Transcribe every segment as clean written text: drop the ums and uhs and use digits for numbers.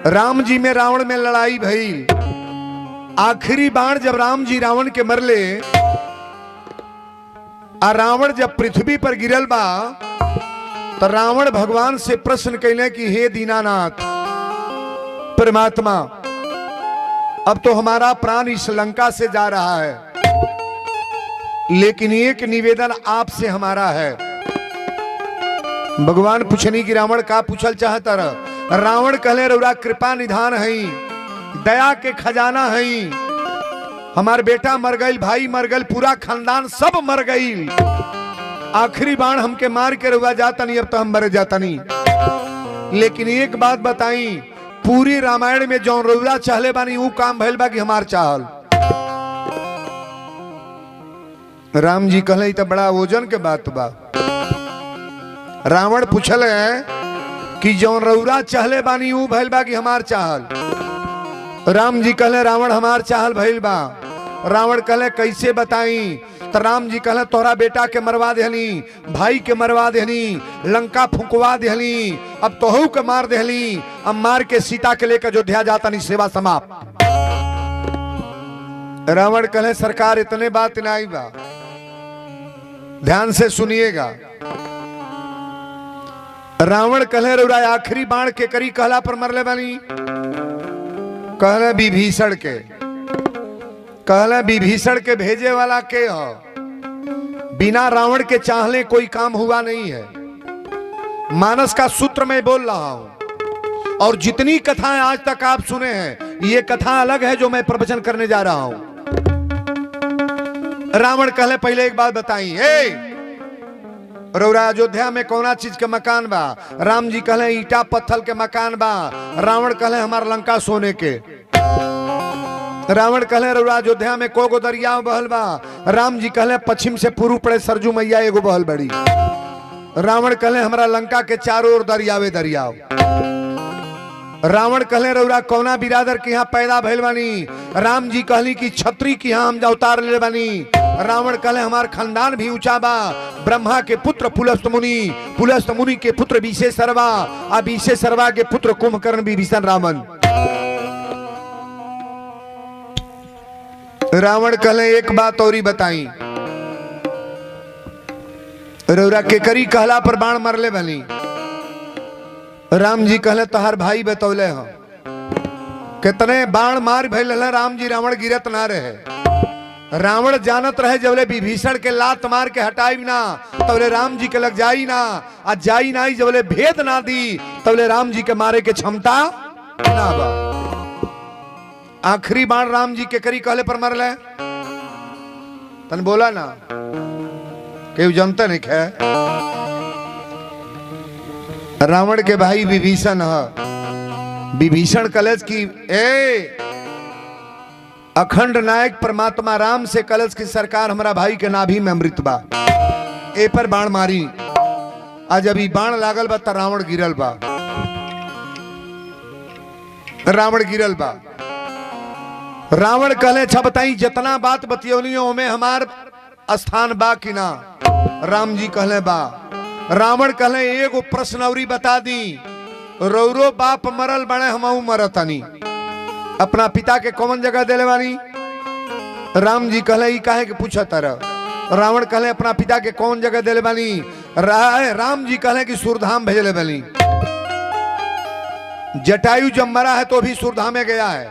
राम जी में रावण में लड़ाई भई। आखिरी बाण जब राम जी रावण के मरले आ रावण जब पृथ्वी पर गिरल बा तो रावण भगवान से प्रश्न कैले कि हे दीनानाथ परमात्मा, अब तो हमारा प्राण इस लंका से जा रहा है, लेकिन एक निवेदन आपसे हमारा है। भगवान पूछनी कि रावण का पूछल चाहता रह। रावण कहले रउरा कृपा निधान हई, दया के खजाना हई। हमार बेटा मर गई, भाई मर गई, पूरा खानदान सब मर गई। आखिरी बाण हमके मार के रउरा जाता नहीं, अब तो हम मर जाता नहीं। लेकिन एक बात बताई, पूरी रामायण में जो रउरा चाहले बानी ऊ काम भइल बा कि हमार चाहल। राम जी कहले तो बड़ा वजन के बात बा। रावण पूछल है कि जो रउरा चाहले बानी ऊ भइल बा कि हमार चाहल। राम जी कहले रावण हमार चाहल भइल बा। रावण कहले कैसे बताई? तो राम जी कहले तोहरा बेटा के मरवा देहली, भाई के मरवा देहली, लंका फुकवा देहली, अब तोहू के मार देहली। अब मार के सीता के लेकर अयोध्या जाता नहीं, सेवा समाप्त। रावण कहले सरकार इतने बात नहीं बा, ध्यान से सुनिएगा। रावण कहले रउरा आखिरी बाण के करी कहला पर मरले बानी? कहले विभीषण के। कहले विभीषण के भेजे वाला के हो? बिना रावण के चाहले कोई काम हुआ नहीं है। मानस का सूत्र मैं बोल रहा हूं, और जितनी कथाएं आज तक आप सुने हैं ये कथा अलग है जो मैं प्रवचन करने जा रहा हूं। रावण कहले पहले एक बात बताई, रउरा अयोध्या में कौना चीज के मकान बा? राम जी कहले ईटा पत्थर के मकान बा। रावण कहले हमार लंका सोने के। रावण कहले रउरा अयोध्या में कोगो दरिया बहल बा? राम जी कहले पश्चिम से पूर्व पड़े सरजू मैया एगो बहल बड़ी। रावण कहले हमारा लंका के चारों ओर दरियावे दरियाव। रावण कहले रउरा कौना बिरादर के यहाँ पैदा भइल बानी? राम जी कहली कि छत्री के यहाँ हम अवतार ले बानी। रावण कहले हमार खानदान भी ऊंचा बा, ब्रह्मा के पुत्र पुलस्त मुनि, पुलस्त मुनि के पुत्र विशेषरवा, आ विशेषरवा के पुत्र कुंभकर्ण विभीषण रावण। रावण कहले एक बात और ही बताई, रउरा के करी कहला पर बाण मरले बनी? राम जी कहले तोहार भाई बतौले हो। कितने बाण मार भइल राम जी, रावण गिरत ना रहे। रावण जानत रहे जबले विभीषण के लात मार के हटाई ना तबले राम जी के लग जाई ना, आ जाई ना जबले भेद ना दी तबले राम जी के मारे के क्षमता ना बा। आखिरी बाण राम जी के करी कहले पर मरले? तन बोला ना केहू जनता नहीं है। रावण के भाई विभीषण है। विभीषण कलश की अखंड नायक परमात्मा राम से कलश की सरकार हमारा भाई के नाभि में अमृत बा, ए पर बाण मारी। आज अभी बाण लागल बा त रावण गिरल बा। रावण गिरल बा। रावण कहले अच्छा बताई जितना बात बतियोलियों में हमार स्थान बा कि ना? राम जी कहले बा। रावण कहले एगो प्रश्न औरी बता दी, रौरो बाप मरल बने हमहू मरतनी, अपना पिता के कौन जगह देले बानी? राम जी कहले ई काहे के पूछत रह? रावण कहले अपना पिता के कौन जगह देले बानी? राम जी कहले कि सूरधाम भेजले बानी। जटायु जब मरा है तो भी सूरधाम में गया है।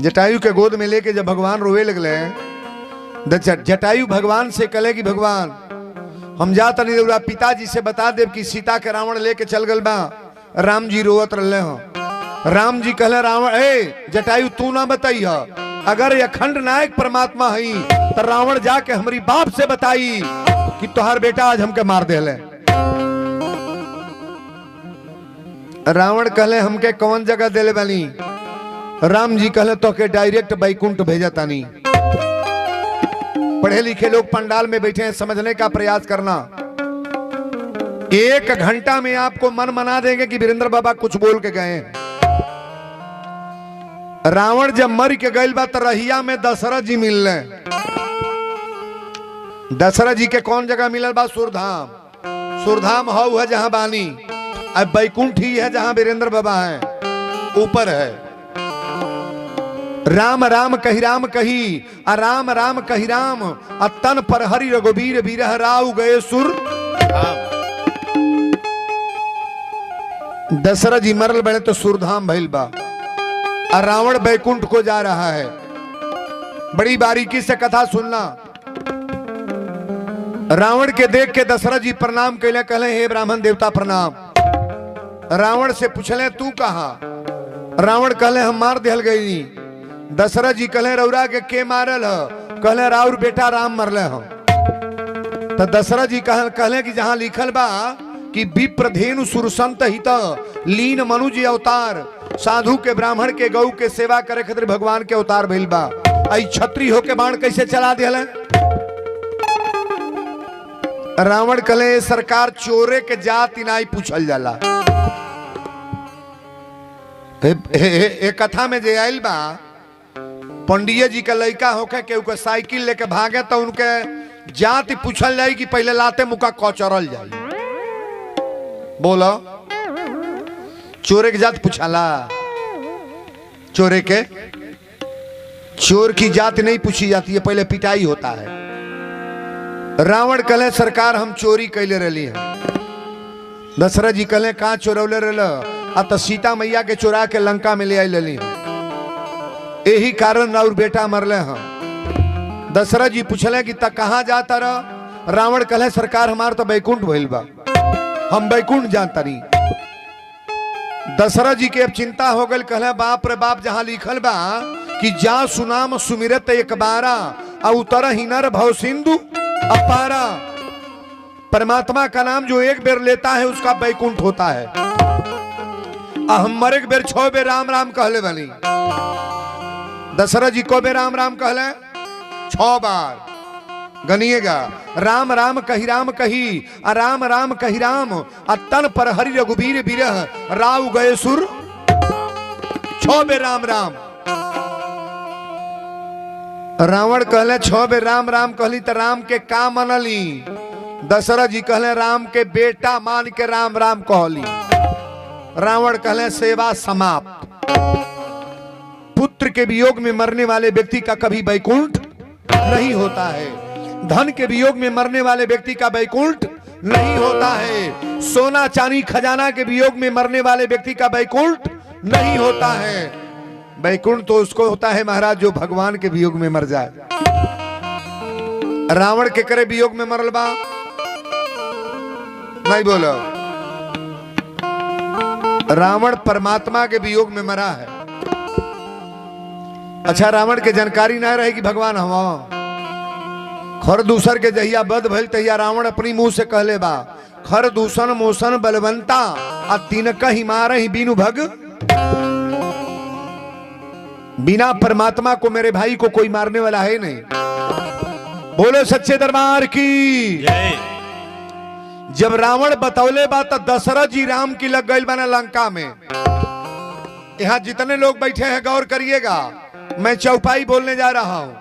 जटायु के गोद में लेके जब भगवान रोवे लगले, जटायु भगवान से कहले कि भगवान हम जाता नहीं रउरा पिताजी से बता देव कि सीता के रावण लेके चल गल बा। राम जी रोवत रहे हो। राम जी कहले रावण जटायु तू ना बताई हो, अगर ये अखंड नायक परमात्मा हई तो रावण जाके हमारी बाप से बताई कि तोहार बेटा आज हमके मार देले। रावण कहले हमके कौन जगह देले बानी? राम जी कहले तो के डायरेक्ट बैकुंठ भेजा तानी। पढ़े लिखे लोग पंडाल में बैठे हैं, समझने का प्रयास करना। 1 घंटा में आपको मन मना देंगे कि वीरेंद्र बाबा कुछ बोल के गए। रावण जब मर के गइल बा तो रहिया में दशरथ जी मिलने। दशरथ जी के कौन जगह मिलल बा? सूरधाम। सूरधाम हौ है जहां बानी। अब बैकुंठ ही है जहां वीरेंद्र बाबा हैं, ऊपर है। राम राम कही आ राम राम कही राम, आ तन पर हरि रघुबीर बीरह राव गए सुर। दशरथ जी मरल बने तो सुरधाम भइल बा, और रावण बैकुंठ को जा रहा है। बड़ी बारीकी से कथा सुनना। रावण के देख के दशरथ जी प्रणाम कैले, कहले हे ब्राह्मण देवता प्रणाम। रावण से पूछले तू कहा? रावण कहले हम मार दिहल गई। दशरथ जी कहले रौरा के मारल ह? कहले राउर बेटा राम मरले हम। तो दशरथ जी कहले कि जहां लिखल बा कि विप्रधेनु सुरसंत हित लीन मनुज अवतार, साधु के ब्राह्मण के गौ के सेवा करे खातिर भगवान के अवतार भइल बा, आई छत्री होके बाण कैसे चला दिहले? रावण कहले सरकार चोरे के जात इनाई पूछल जाला। एक कथा में जे आइल बा, पंडित जी का लड़का होके के उनके साइकिल लेके भागे तो उनके जाति पूछल जाए कि पहले लाते मुका कचरल जाए। बोलो चोरे की जात पूछाला? चोर की जात नहीं पूछी जाती है, पहले पिटाई होता है। रावण कहले सरकार हम चोरी कैले रही है। दशरथ जी कहले कहाँ चोरौले रह? आ तो सीता मैया के चोरा के लंका में ले आई लली, यही कारण राउर बेटा मरले हम। दशरथ जी पूछले कि तक कहाँ जाता रह? रावण कहले सरकार हमार तो बैकुंठ भइल बा, हम बैकुंठ जाता नहीं। दशरथ जी के अब चिंता हो गई, कहले बाप रे बाप, जहां लिखल बा कि जा सुनाम सुमिरत एक बारा, उतर हिनर भव सिंधु अपारा। परमात्मा का नाम जो एक बेर लेता है उसका बैकुंठ होता है। हम एक बेर 6 बेर राम राम कहले बनी। दशरथ जी को बेर राम राम कहले 6 बार। गनिएगा, राम राम कही आ राम राम कही राम, आ तन पर हरि रघुबीर बिरह राव गए सुर। 6 बेर राम राम। रावण कहले 6 बेर राम राम कहली तो राम के का मनली? दशरथ जी कहले राम के बेटा मान के राम राम कहली। रावण कहले सेवा समाप्त। पुत्र के वियोग में मरने वाले व्यक्ति का कभी बैकुंठ नहीं होता है, धन के वियोग में मरने वाले व्यक्ति का बैकुंठ नहीं होता है, सोना चांदी खजाना के वियोग में मरने वाले व्यक्ति का बैकुंठ नहीं होता है। बैकुंठ तो उसको होता है महाराज जो भगवान के वियोग में मर जाए। रावण के करे वियोग में मरल बा? नहीं बोलो। रावण परमात्मा के वियोग में मरा है। अच्छा, रावण के जानकारी ना रहे कि भगवान हम खर दूसर के जहिया बद भइल तहिया रावण अपनी मुंह से कहले बा, खर दूषण मोशन बलवंता, आ तिनका ही मारे ही बीनु भग। बिना परमात्मा को मेरे भाई को कोई मारने वाला है नहीं। बोलो सच्चे दरबार की जय। जब रावण बतौले बा तो दशरथ जी राम की लग गई बना लंका में। यहां जितने लोग बैठे हैं गौर करिएगा, मैं चौपाई बोलने जा रहा हूं।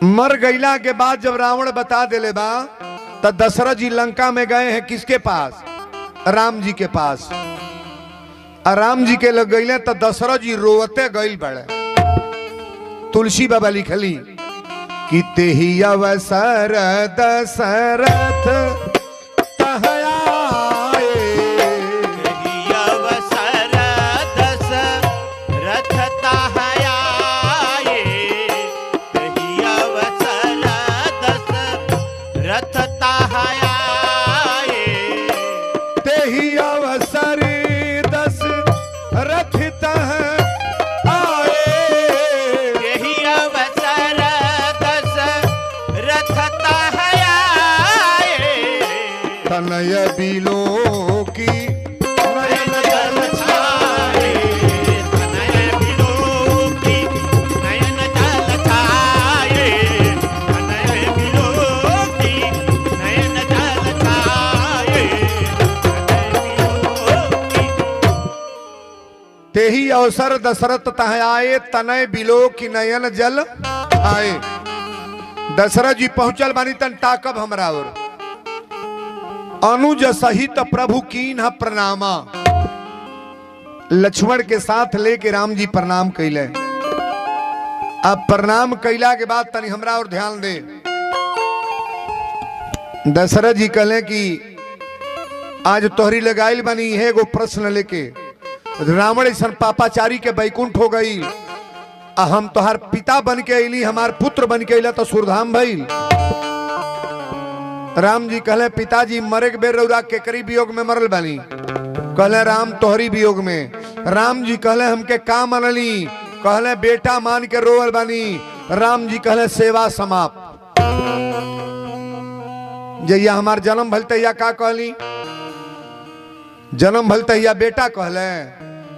मर गईला के बाद जब रावण बता देले बा तो दशरथ जी लंका में गए हैं किसके पास? राम जी के पास। राम जी के लग गईले तो दशरथ जी रोवते गईल बड़े। तुलसी बाबा लिखली कि तेही अवसर दशरथ तहयाए, तेही अवसर दशरथ तहयाए, तेही अवसर दशरथ तहयाए, तेही अवसर दशरथ तहयाए, तेही अवसर दशरथ तहयाए, तनय बिलो की नयन जल छाए, तनय बिलो की नयन जल छाए, तनय बिलो की नयन जल छाए, तनय बिलो की। तेही अवसर दशरथ तहयाए, तनय बिलो की नयन जल आए। दशरथ जी पहुंचल बानी तन ताकब हमरा अनुज सहित प्रभु कीन्ह प्रणामा। लक्ष्मण के साथ लेके राम जी प्रणाम कैले। अब प्रणाम कैला के बाद तनी हमरा और ध्यान दे। दशरथ जी कहले कि आज तोहरी लगाइल बनी है एगो प्रश्न लेके। रावण ऐसा पापाचारी के बैकुंठ हो गई, हम तोहार पिता बन के अली, हमार पुत्र बन के अला तो सुरधाम भइल। राम जी कहले पिताजी मरे के बेर रौरा के करीब वियोग में मरल बानी। कहले राम तोहरी वियोग में। राम जी कहले हमके का मनली? कहले बेटा मान के रोवल बानी। राम जी कहले सेवा समाप्त। जैया हमार जन्म भल तैया का कहली? जन्म भल तैया बेटा कहले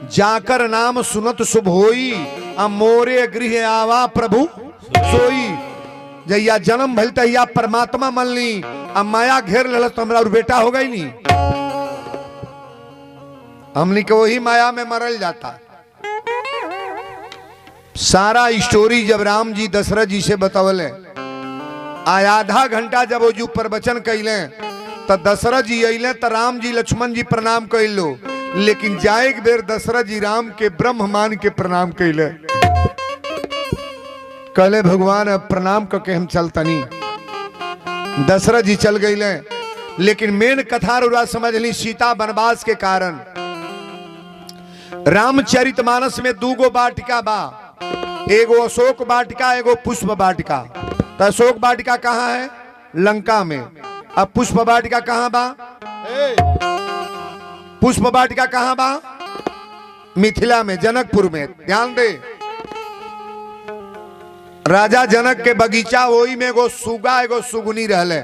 जाकर नाम सुनत शुभ होई, मोरे गृह आवा प्रभु सोई। जैया जन्म भल तैया परमात्मा मन ली, अब माया घेर लल तो हमरा और बेटा हो गई नी। हमनी के वही माया में मरल जाता। सारा स्टोरी जब राम जी दशरथ जी से बतवले, आधा घंटा जब वो जू प्रवचन कैले तो दशरथ जी अले तो राम जी लक्ष्मण जी प्रणाम कैलो, लेकिन जाए एक बेर दशरथ जी राम के ब्रह्म मान के प्रणाम कैले। कहले भगवान अब प्रणाम करके हम चलतनी। दशरथ जी चल गईले, लेकिन मेन कथा रुआ समझ ली सीता वनवास के कारण। रामचरितमानस में दूगो वाटिका बा, एगो अशोक वाटिका एगो पुष्प वाटिका। तो अशोक वाटिका कहाँ है? लंका में। अब पुष्प वाटिका कहाँ बा? पुष्प वाटिका कहाँ बा? मिथिला में, जनकपुर में। ध्यान दे, राजा जनक के बगीचा वही में एगो सुगा एगो सुगुनी रहले।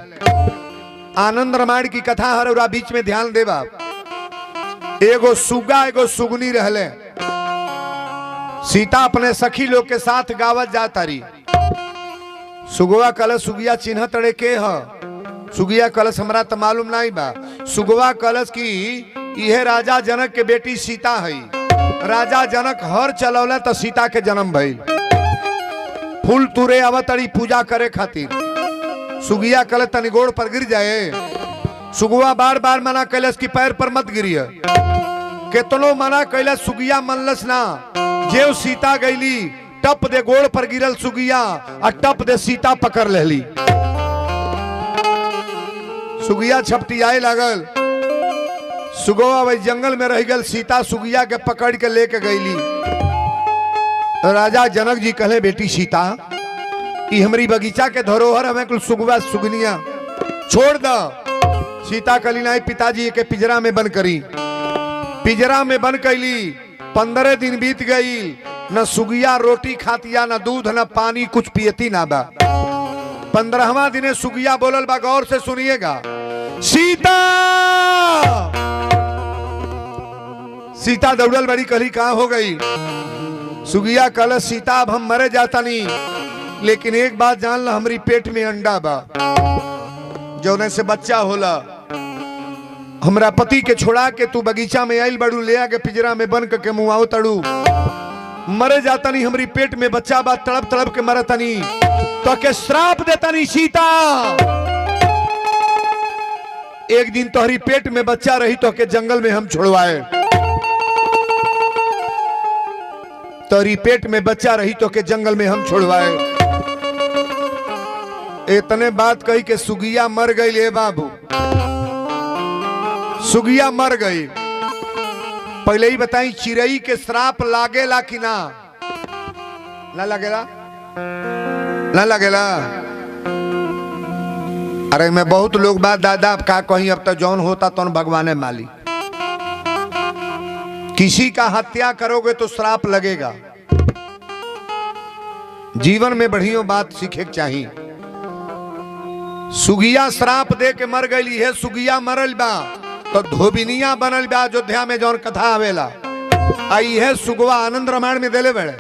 आनंद रामायण की कथा हर बीच में ध्यान दे बाप। एगो सुगा एगो सुगुनी रहले। सीता अपने सखी लोग के साथ गावत जाता रही। सुगवा कलश सुगिया चिन्ह तड़े के ह? सुगिया कलश हमरा तो मालूम नहीं बा। सुगवा कलश की यह राजा जनक के बेटी सीता है। राजा जनक हर चलौले तो सीता के जन्म भइल। फूल तुरे अवतरी पूजा करे खातिर। सुगिया कलश तनी गोड़ पर गिर जाए। सुगवा बार बार मना कैलस की पैर पर मत गिरिए। केतनो मना कैलस सुगिया मनलस ना। जेव सीता गईली टप दे गोड़ पर गिरल सुगिया और टप दे सीता पकड़ लेली। सुगिया छपटियाए लागल। सुगवा वही जंगल में रह गल। सीता सुगिया के पकड़ के लेके गईली। राजा जनक जी कहले बेटी सीता, ई हमारी बगीचा के धरोहर हमें कुल सुगवा सुगनिया छोड़ दो। सीता कहली नहीं पिताजी के पिंजरा में बंद करी। पिंजरा में बंद कैली। 15 दिन बीत गई, न सुगिया रोटी खातिया, न दूध, न पानी, कुछ पियती ना बा। 15वां दिन सुगिया बोलल बा, गौर से सुनिएगा। सीता! सीता दौड़ल बड़ी, कहली कहाँ हो गई? सुगिया कहल सीता अब हम मरे जाता नहीं, लेकिन एक बात जान ला, हमारी पेट में अंडा बा जौने से बच्चा होला। हमरा पति के छोड़ा के तू बगीचा में आइल बड़ू, ले आके पिंजरा में बन के मुआओ तड़ू। मरे जाता नहीं, हमारी पेट में बच्चा बा, तड़प तड़प के मरता नहीं, तो के श्राप देता नहीं सीता। एक दिन तोहरी पेट में बच्चा रही तो के जंगल में हम छोड़वाए। तोहरी पेट में बच्चा रही तो के जंगल में हम छोड़वाए। इतने बात कही के सुगिया मर गई। ले बाबू, सुगिया मर गई। पहले ही बताई, चिड़ई के श्राप लागेला कि ना? ना लगेला? ना लगेला? अरे मैं बहुत लोग बात दादा अब का कहीं, अब तो जौन होता तो भगवान माली। किसी का हत्या करोगे तो श्राप लगेगा। जीवन में बढ़िया बात सीखे चाहिए। सुगिया श्राप दे के मर गई है। सुगिया मरल बा तो धोबिनिया बनल बा। अयोध्या में जौन कथा आवेला, आई है सुगवा आनंद रामायण में देले बड़े।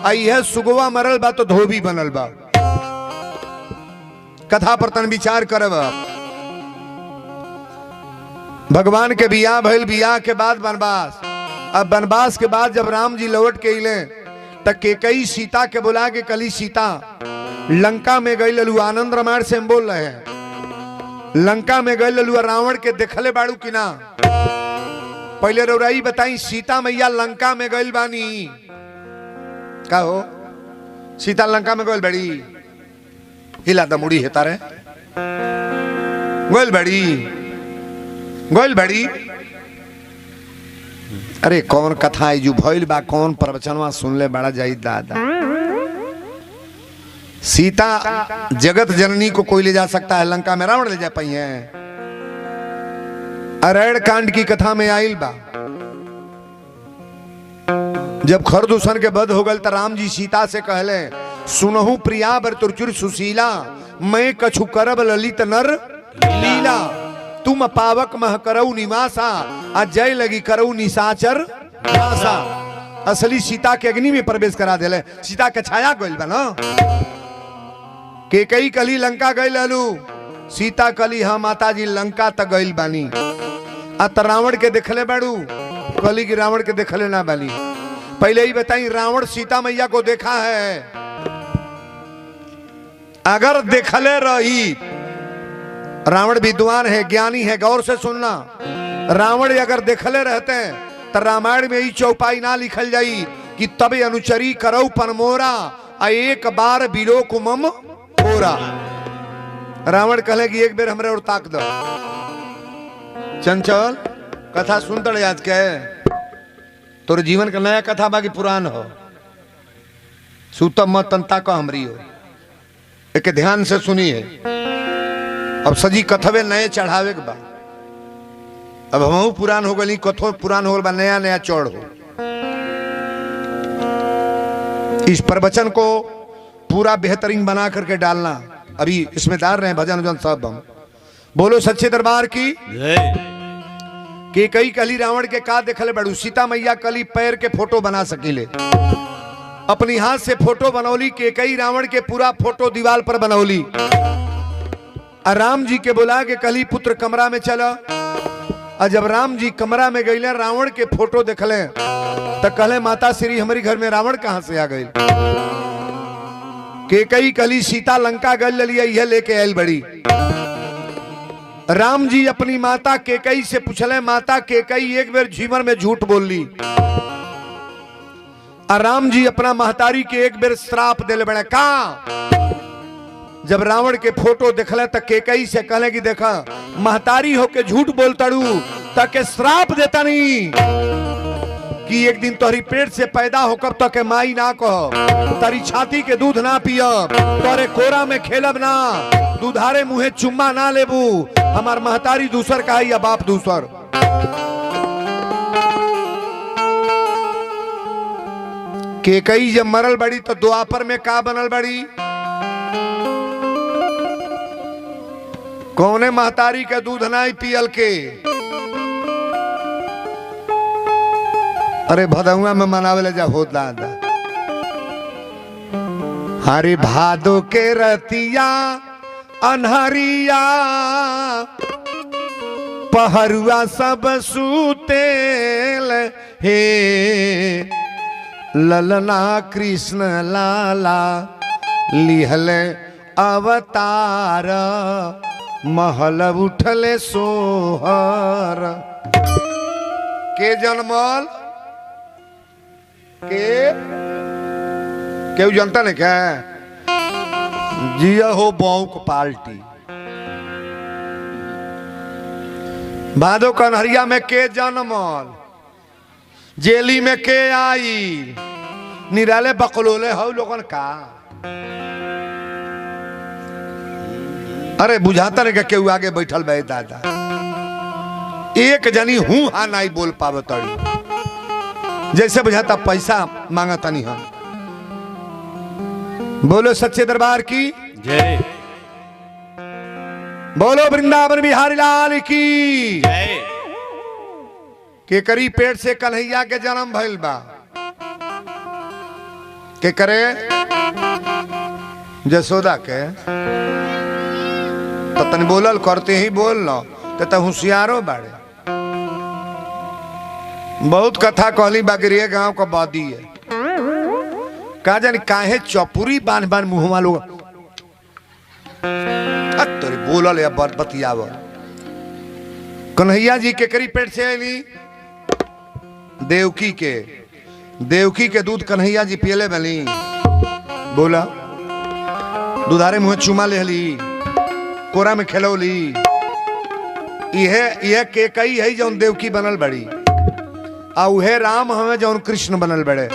आई है सुगवा मरल बा तो धोबी बनल बा। कथा पर तन विचार करब। भगवान के बियाह भइल, बियाह के बाद वनवास। अब वनवास के बाद जब राम जी लौट के अले तक के कई सीता के बुला के कली सीता लंका में गई ललू। आनंद रामायण से हम बोल रहे हैं। लंका में गए ललुआ रावण के देखले बाड़ू कि ना? पहले रौराई बताई, सीता मैया लंका में गइल बानी का हो? सीता लंका में गइल बड़ी, हिला द मुड़ी हेता रे, गइल बड़ी। अरे कौन कथा जो भइल बा, कौन प्रवचनवा सुनले बड़ा जाई दादा। सीता जगत जननी को कोई ले जा सकता है, लंका में रावण ले जा पाई है? अरण्य कांड की कथा में आइल बा, जब खरदूषण के बध हो गल तो राम जी सीता से कहले, सुनहु प्रिया बर तुरचुर सुशीला, मैं कछु करब ललित नर लीला, तुम पावक मह करऊ निवासा, अजय लगी करऊ निशाचर नासा। असली सीता के अग्नि में प्रवेश करा देले, सीता के छाया गइल बा ना। के कई कली लंका गइल ललू, सीता कली हाँ माता जी लंका तक गइल बानी। अत रावण के देखले बाड़ू, कली की रावण के देखले ना बानी। पहले ही बताई, रावण सीता मैया को देखा है? अगर देखले रही, रावण विद्वान है, ज्ञानी है, गौर से सुनना, रावण अगर देखले रहते तो रामायण में ही चौपाई ना लिखल जाई कि तबे अनुचरी करऊ पनमोरा, एक बार बिलो कुमम होरा। रावण कहले कि एक बेर हमरे और ताक दो। चंचल कथा सुनते आज के तोर जीवन का नया कथा बाकी पुरान हो, सुतम मत तंता का हमरी हो, एक ध्यान से सुनिए। अब सजी कथवे नए चढ़ावे के बा, अब हम पुरान हो गई, कथो पुरान हो गल, नया नया चौड़ हो। इस प्रवचन को पूरा बेहतरीन बना करके डालना। अभी इसमें डाल रहे हैं भजन वजन सब हम। बोलो सच्चे दरबार की के कई कली रावण के का देखले बड़ू, सीता मैया कली पैर के फोटो बना सकीले, अपनी हाथ से फोटो बनौली। के कई रावण के पूरा फोटो दीवार पर बनौली। राम जी के बुला के कली पुत्र कमरा में चला। और जब राम जी कमरा में गईले, रावण के फोटो देखले तो कहले, माता श्री हमारी घर में रावण कहां से आ गई? के कई कली सीता लंका गल लिया, यह लेके आयल बड़ी। राम जी अपनी माता केकई से पूछले, माता केकई एक बेर जीवन में झूठ बोल ली। और राम जी अपना महतारी के एक बेर श्राप दिले बड़े का। जब रावण के फोटो देखले तो केकई से कहले कि देखा महतारी होके झूठ बोलताड़ू ताके श्राप देता नहीं कि एक दिन तोहरी पेट से पैदा होकर तो के माई ना कहो, तारी छाती के दूध ना पियब, तोरे कोरा में खेलब ना, दूधारे मुहे चुम्मा ना लेबू, हमार महतारी दूसर का है या बाप दूसर। केकई जब मरल बड़ी तो द्वापर में का बनल बड़ी? कौने महतारी के दूध नाई पियल के? अरे भदौआ में मनावे ले जा हो दादा। हरे भादो के रतिया अनहरिया, पहरुआ सब सूतेल हे, ललना कृष्ण लाला लिहल अवतार, महल उठले सोहर। के जन्मल केहू जनता ने क्या जिया हो बौक पाल्टी। भादो कन्हरिया में के जन्मल, जेली में के आई, निराले बकलोले हो लोगन का। अरे बुझाता नहीं केहू आगे बैठल बे दादा, एक जनी हूं हा नहीं बोल पावतड़ी, जैसे बुझाता पैसा मांगता नहीं हम। बोलो सच्चे दरबार की जय, बोलो वृंदावन बिहारी लाल की जय। के करी पेट से कन्हैया के जन्म भइल बा, के करे जसोदा के। तो तन बोलल करते ही बोल लो तो होशियारो बाड़े। बहुत कथा कहली बागरिया गांव का बादी है, का जानी काहे चपुरी बांध बांध मुंह वालों तोरे बोलल या बतियाव। कन्हैया जी के करी पेट से आईली देवकी के दूध कन्हैया जी पियले बनी। बोला दुधारे मुँह चुमा लेली, कोरा में खेलौली। यह के कई है जौन देवकी बनल बड़ी, आ उहे राम हमें जौन कृष्ण बनल बड़े।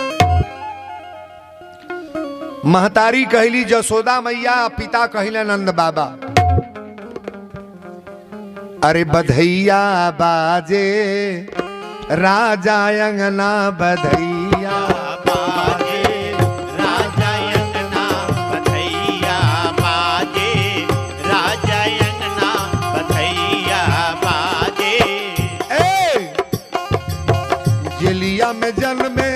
महतारी कहली जसोदा मैया, पिता कहले नंद बाबा। अरे बधैया बाजे राजा अंगना, बधैया बाजे राजा अंगना, बधैया बाजे राजा अंगना, बधैया बाजे। जेलिया में जन्मे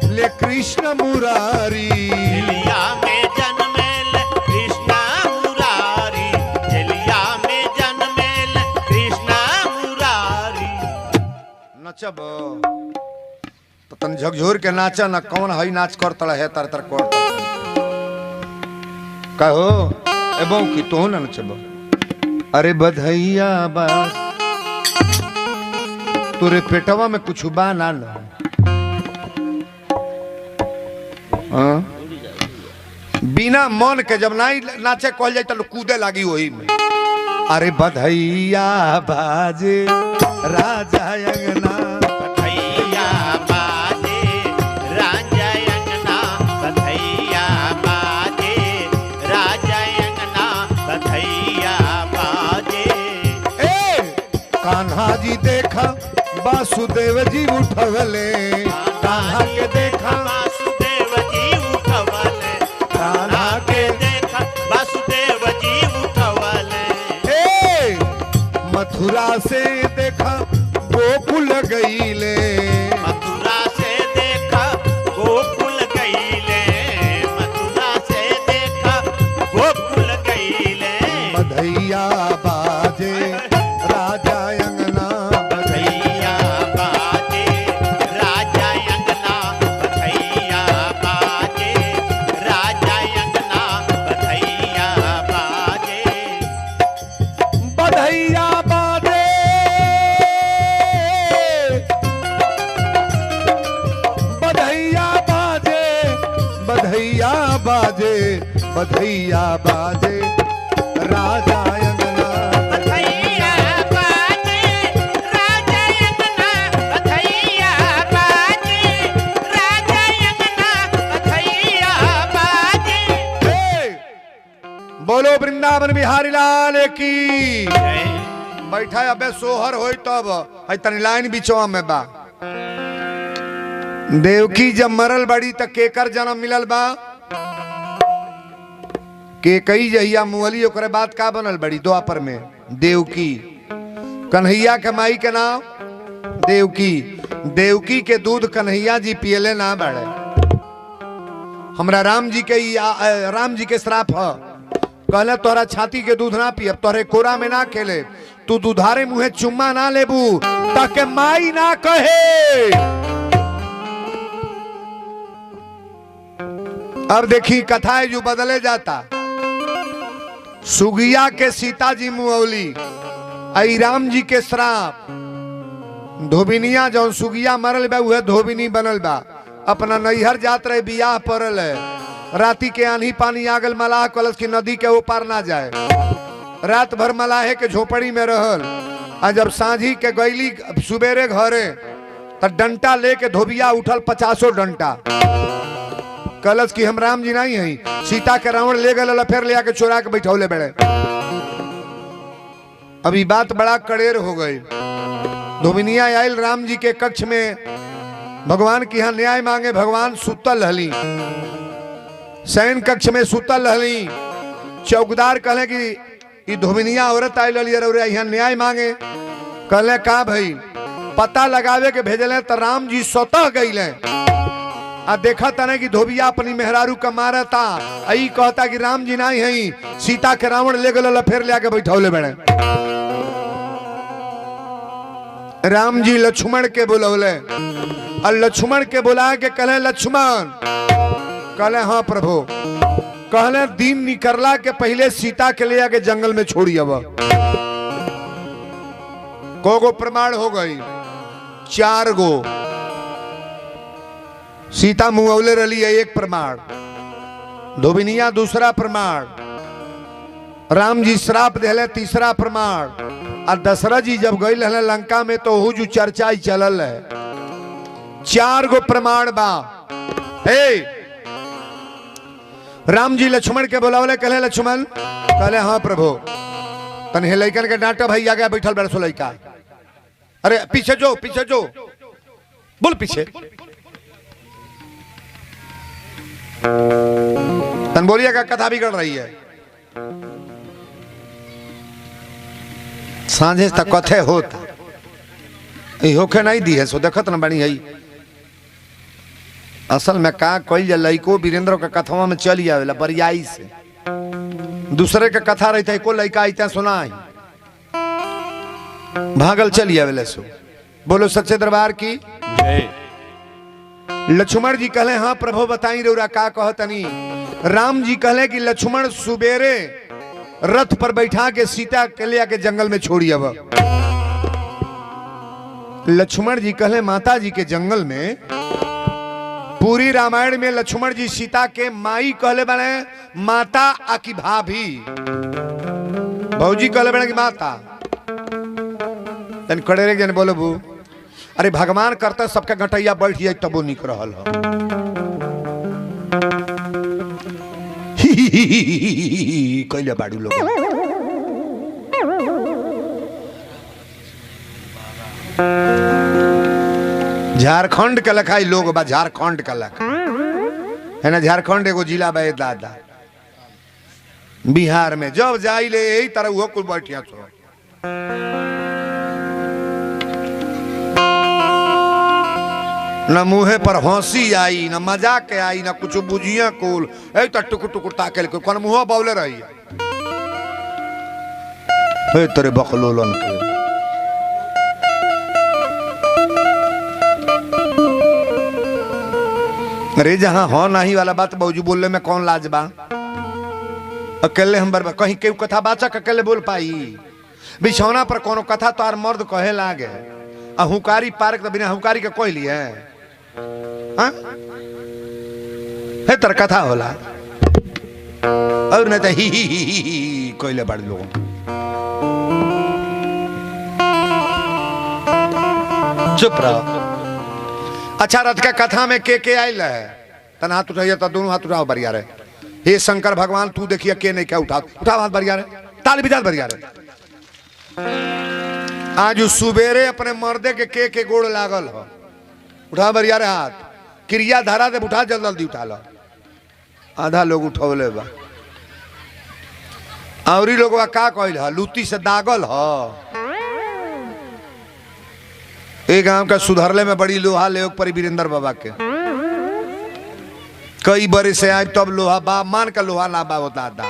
ले कृष्ण मुरारी, जेलिया में जन्मे ले कृष्ण मुरारी, जेलिया में जन्मे ले कृष्ण मुरारी। नचब तो तन झकझोर के नाचा न, कौन हई नाच कर तड़ है तर तर कर कहो एबो की तो न नचब। अरे बधैया बास तोरे पेटवा में कुछ बा ना न। बिना मन के जब नहीं नाचे कहल जाए तो कूदे लागी वही में। अरे बधैया बाजे राजा अंगना, बधैया बाजे राजा अंगना, बधैया बाजे राजा अंगना, बधैया बाजे। कान्हा जी देखा वासुदेव जी उठवले, कान्हा के देखा वासुदेव जी उठवले, कान्हा के देखा वासुदेव जी उठवले। मथुरा से देखा गोकुल गईले, मथुरा से देखा गोकुल गईले, मथुरा से देखा गोकुल गईले। बधैया बाजे राजा अंगना, बधैया बाजे राजा अंगना, बधैया बाजे राजा अंगना, बधैया बाजे। बधैया बाजे बधैया बाजे बधैया बाजे बधैया बाजे राजा अंगना, बधैया बाजे राजा अंगना, बधैया बाजे राजा अंगना, बधैया बाजे। बोलो वृंदावन बिहारी लाल की। जय। बैठा अबे सोहर होई तब है तनी लाइन बिचवा में बा। देवकी जब मरल बड़ी त केकर जन्म मिलल बा, के कई जहिया मुअली ओकरे बाद का बनल बड़ी द्वापर में देवकी। कन्हैया के माई के नाम देवकी। देवकी के दूध कन्हैया जी पियले ना बड़े। हमरा राम जी के श्राप है, कहले तोहरा छाती के दूध ना पियब, तोहरे कोरा में ना खेले, तू दुधारे मुहे चुम्मा ना लेबू ताके माई ना कहे। अब देखी कथा है जो बदले जाता। सुगिया के सीता जी मुअली, आई राम जी के श्राप। धोबिनिया जौन सुगिया मरल बा उहे धोबिनी बनल बा। अपना नैहर जात रहे, बियाह पड़ल है। राती के आंधी पानी आगल, मलाह कलश की नदी के ऊपर ना जाए। रात भर मलाहे के झोपड़ी में रहल। आ जब सांझी के गईली सुबेरे घरे त डंटा लेके धोबिया उठल 50 डंटा। कलश की हम राम जी नहीं है, सीता के रावण ले गए, फिर ले आके चोरा के बैठौले बड़े। अभी बात बड़ा कड़ेर हो गई। धोबिनिया आयल राम जी के कक्ष में, भगवान की यहाँ न्याय मांगे। भगवान सुतल हली, शयन कक्ष में सुतल हली। चौकीदार कहले कि धोबिनिया औरत आयल यहाँ न्याय मांगे। कहले का भाई पता लगावे के भेजले तो राम जी स्वतः गईले। आ देखा तने कि धोबिया अपनी मेहरारू का मारता। आई कहता कि राम जी नहीं है, सीता के रावण ले गल, फिर ले आके बैठौले बड़े। राम जी लक्ष्मण के बुलौले और लक्ष्मण के बुला के कहले लक्ष्मण। कहले हाँ प्रभु। कहले दिन निकलला के पहले सीता के ले आके जंगल में छोड़ी। अब को प्रमाण हो गई? 4 गो। सीता मुँहले रली है, 1 प्रमाण। धोबिनिया दूसरा प्रमाण। राम जी श्राप दिले तीसरा प्रमाण। और दशरथ जी जब गई है लंका में तो हु जो चर्चा ही चलल है। 4 गो प्रमाण बा। हे राम जी लक्ष्मण के बोलावले, कहले लक्ष्मण, कहले हाँ प्रभु। तन लैकन के डांटा, भाई आगे बैठल बड़ सो लैका। अरे पीछे जो, पीछे जो, बोल पीछे। तन बोलिए का कथा बिगड़ रही है। सांझे तक कथे होता होके नहीं दी है, सो देखत न बनी है। असल में का कल लइको वीरेंद्र के कथवा में चली आवेला बरियाई से। दूसरे के कथा रहता है, को लइका आते सुना भागल चली आवेला। सो बोलो सच्चे दरबार की जय। लक्ष्मण जी कहले हाँ प्रभु बताई रौरा का कहतनी। राम जी कहले कि लक्ष्मण सुबेरे रथ पर बैठा के सीता के ले आके जंगल में छोड़ी। अब लक्ष्मण जी कहले माता जी के जंगल में, पूरी रामायण में लक्ष्मण जी सीता के माई कहले बने माता आकी भाभी, भौजी कहले बने की माता। तन खड़े रह बोलो बू, अरे भगवान करते सबके घटैया बैठ जाए तबो निक रहल हो। कहले बाड़ू लोग झारखंड के लखाई लोग बा, झारखंड का लखा है ना। झारखंड एगो जिला बा दादा। बिहार में जब जाई ले यही तरह वो कुल बैठिया छो। न मुहे पर हंसी आई, न मजाक आई, न कुछ बुझिया कुल ए तो टुकुर टुकुर ताके कौन मुँह बौले रही तेरे बकलोलन के। अरे जहां हो नहीं वाला बात बाबूजी बोलने में कौन लाज बा। अकेले हम बर्बाद कहीं केहू कथा बाचक अकेले बोल पाई। बिछौना पर कोनो कथा तो आर मर्द कहे लागे। अहुकारी पार्क तो बिना अहुकारी के कोई लिए हाँ तर कथा होला और नहीं तो ही कोयले बड़ लोग। चुप रहो। अच्छा रथ के कथा में के आयल है? तन हाथ उठाइए तो दोनों हाथ उठाओ बरिया रे। हे शंकर भगवान तू देखिए के नहीं क्या उठा उठाओ हाथ बरिया रे, ताली बिजा बरिया रे। आज सुबेरे अपने मर्दे के गोड़ लागल हो, उठा बरिया रे हाथ। क्रिया धारा दे उठा, जल्दी जल्दी उठा लो। आधा लोग उठौले बा और लोग का कहल है लूटी से दागल हो। एक गांव का सुधरले में बड़ी लोहा ले परी वीरेंद्र बाबा के। कई बरे से आए तब लोहा बा मान का लोहा ना बा हो दादा।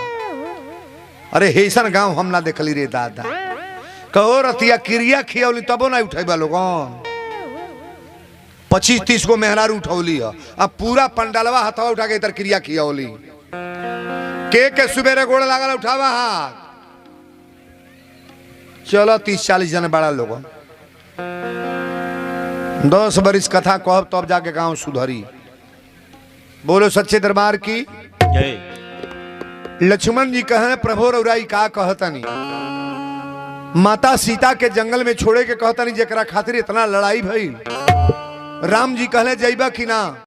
अरे हेसन गांव हम ना देखली रे दादा। कहो रतिया क्रिया खियौली तबो ना उठेबा लोगन। 25-30 गो मेहरारू उठौली है। अब पूरा पंडालवा हथवा उठा के इधर क्रिया खियौली। के सुबेरे गोड़ लागल उठावा हाथ। चलो 30-40 जन बड़ा लोग 10 बरिस कथा कहब तब जाके गांव सुधरी। बोलो सच्चे दरबार की जय। लक्ष्मण जी कहे प्रभु रौराई का कहतनी। माता सीता के जंगल में छोड़े के कहतनी जेकरा खातिर इतना लड़ाई भई। राम जी कहले जइबा कि ना?